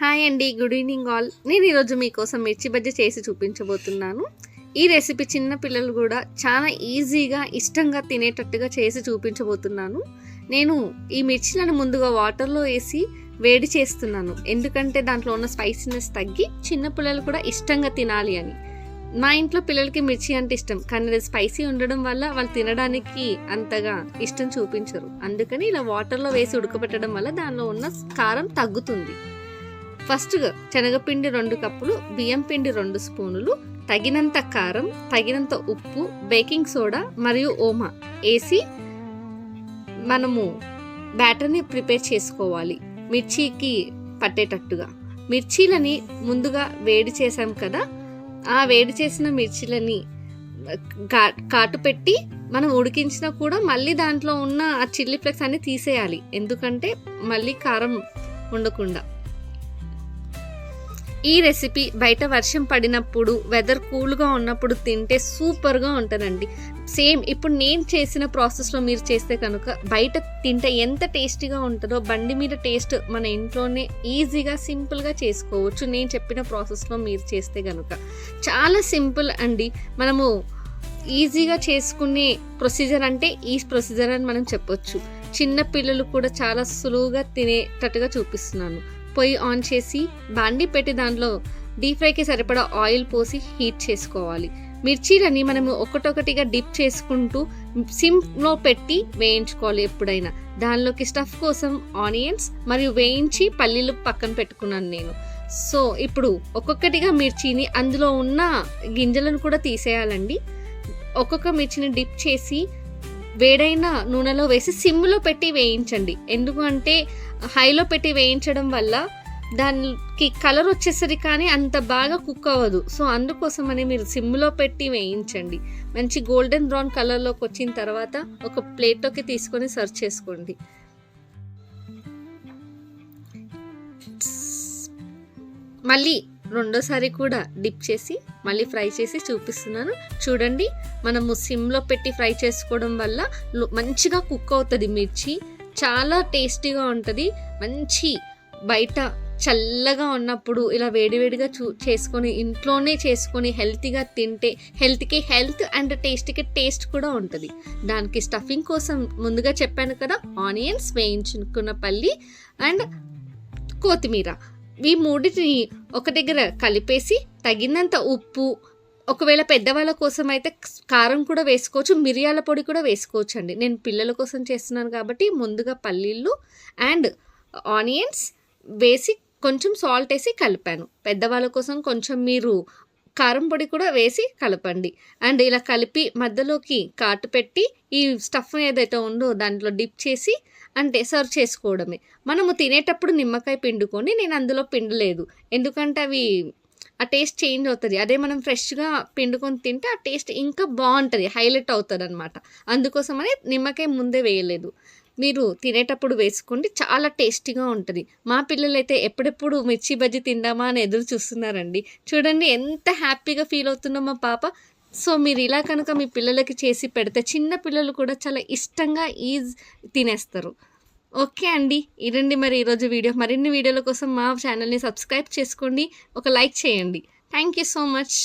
Hi అండి, good evening all. నేను ఈరోజు మీకోసం మిర్చి బజ్జీ చేసి చూపించబోతున్నాను. ఈ రెసిపీ చిన్న పిల్లలు కూడా చాలా ఈజీగా ఇష్టంగా తినేటట్టుగా చేసి చూపించబోతున్నాను. నేను ఈ మిర్చిలను ముందుగా వాటర్లో వేసి వేడి చేస్తున్నాను, ఎందుకంటే దాంట్లో ఉన్న స్పైసీనెస్ తగ్గి చిన్న పిల్లలు కూడా ఇష్టంగా తినాలి అని. మా ఇంట్లో పిల్లలకి మిర్చి అంటే ఇష్టం, కానీ అది స్పైసీ ఉండడం వల్ల వాళ్ళు తినడానికి అంతగా ఇష్టం చూపించరు. అందుకని ఇలా వాటర్లో వేసి ఉడకబెట్టడం వల్ల దానిలో ఉన్న కారం తగ్గుతుంది. ఫస్ట్గా శనగపిండి 2 కప్పులు, బియ్యం పిండి 2 స్పూనులు, తగినంత కారం, తగినంత ఉప్పు, బేకింగ్ సోడా మరియు ఓమా వేసి మనము బ్యాటర్ని ప్రిపేర్ చేసుకోవాలి మిర్చికి పట్టేటట్టుగా. మిర్చీలని ముందుగా వేడి చేసాం కదా, ఆ వేడి చేసిన మిర్చీలని కాటు పెట్టి మనం ఉడికించినా కూడా మళ్ళీ దాంట్లో ఉన్న ఆ చిల్లీ ఫ్లేక్స్ అన్ని తీసేయాలి, ఎందుకంటే మళ్ళీ కారం ఉండకుండా. ఈ రెసిపీ బయట వర్షం పడినప్పుడు, వెదర్ కూల్గా ఉన్నప్పుడు తింటే సూపర్గా ఉంటుందండి. సేమ్ ఇప్పుడు నేను చేసిన ప్రాసెస్లో మీరు చేస్తే కనుక బయట తింటే ఎంత టేస్టీగా ఉంటుందో బండి మీద టేస్ట్ మన ఇంట్లోనే ఈజీగా సింపుల్గా చేసుకోవచ్చు. నేను చెప్పిన ప్రాసెస్లో మీరు చేస్తే కనుక చాలా సింపుల్ అండి. మనము ఈజీగా చేసుకునే ప్రొసీజర్ అంటే ఈ ప్రొసీజర్ అని మనం చెప్పొచ్చు. చిన్న పిల్లలు కూడా చాలా సులువుగా తినేటట్టుగా చూపిస్తున్నాను. పొయ్యి ఆన్ చేసి బాండి పెట్టి దాంట్లో డీప్ ఫ్రైకి సరిపడా ఆయిల్ పోసి హీట్ చేసుకోవాలి. మిర్చీలని మనము ఒకటొకటిగా డిప్ చేసుకుంటూ సిమ్లో పెట్టి వేయించుకోవాలి ఎప్పుడైనా. దానిలోకి స్టఫ్ కోసం ఆనియన్స్ మరియు వేయించి పల్లీలు పక్కన పెట్టుకున్నాను నేను. సో ఇప్పుడు ఒక్కొక్కటిగా మిర్చిని అందులో ఉన్న గింజలను కూడా తీసేయాలండి. ఒక్కొక్క మిర్చిని డిప్ చేసి వేడైన నూనెలో వేసి సిమ్లో పెట్టి వేయించండి. ఎందుకంటే హైలో పెట్టి వేయించడం వల్ల దానికి కలర్ వచ్చేసరికి కానీ అంత బాగా కుక్ అవ్వదు. సో అందుకోసమని మీరు సిమ్లో పెట్టి వేయించండి. మంచి గోల్డెన్ బ్రౌన్ కలర్లోకి వచ్చిన తర్వాత ఒక ప్లేట్లోకి తీసుకొని సర్వ్ చేసుకోండి. మళ్ళీ రెండోసారి కూడా డిప్ చేసి మళ్ళీ ఫ్రై చేసి చూపిస్తున్నాను చూడండి. మనము సిమ్లో పెట్టి ఫ్రై చేసుకోవడం వల్ల మంచిగా కుక్ అవుతుంది మిర్చి, చాలా టేస్టీగా ఉంటుంది. మంచి బయట చల్లగా ఉన్నప్పుడు ఇలా వేడివేడిగా చేసుకొని ఇంట్లోనే చేసుకొని హెల్తీగా తింటే హెల్త్కి హెల్త్ అండ్ టేస్ట్కి టేస్ట్ కూడా ఉంటుంది. దానికి స్టఫింగ్ కోసం ముందుగా చెప్పాను కదా, ఆనియన్స్, వేయించుకున్న పల్లి అండ్ కొత్తిమీర, ఈ మూడింటిని ఒక దగ్గర కలిపేసి తగినంత ఉప్పు, ఒకవేళ పెద్దవాళ్ళ కోసం అయితే కారం కూడా వేసుకోవచ్చు, మిరియాల పొడి కూడా వేసుకోవచ్చు అండి. నేను పిల్లల కోసం చేస్తున్నాను కాబట్టి ముందుగా పల్లీలు అండ్ ఆనియన్స్ వేసి కొంచెం సాల్ట్ వేసి కలిపాను. పెద్దవాళ్ళ కోసం కొంచెం మీరు కారం పొడి కూడా వేసి కలపండి. అండ్ ఇలా కలిపి మధ్యలోకి కాటు పెట్టి ఈ స్టఫ్ ఏదైతే ఉందో దాంట్లో డిప్ చేసి అంటే సర్వ్ చేసుకోవడమే. మనము తినేటప్పుడు నిమ్మకాయ పిండుకొని, నేను అందులో పిండలేదు ఎందుకంటే అవి ఆ టేస్ట్ చేంజ్ అవుతుంది. అదే మనం ఫ్రెష్గా పిండుకొని తింటే ఆ టేస్ట్ ఇంకా బాగుంటుంది, హైలైట్ అవుతుంది అనమాట. అందుకోసమని నిమ్మకాయ ముందే వేయలేదు. మీరు తినేటప్పుడు వేసుకోండి, చాలా టేస్టీగా ఉంటుంది. మా పిల్లలైతే ఎప్పుడెప్పుడు మిర్చి బజ్జీ తిందామా అని ఎదురు చూస్తున్నారండి. చూడండి ఎంత హ్యాపీగా ఫీల్ అవుతుందో మా పాప. సో మీరు ఇలా కనుక మీ పిల్లలకి చేసి పెడితే చిన్న పిల్లలు కూడా చాలా ఇష్టంగా తినేస్తారు. ఓకే అండి, ఇదండి మరి ఈరోజు వీడియో. మరిన్ని వీడియోల కోసం మా ఛానల్ని సబ్స్క్రైబ్ చేసుకోండి, ఒక లైక్ చేయండి. Thank you so much.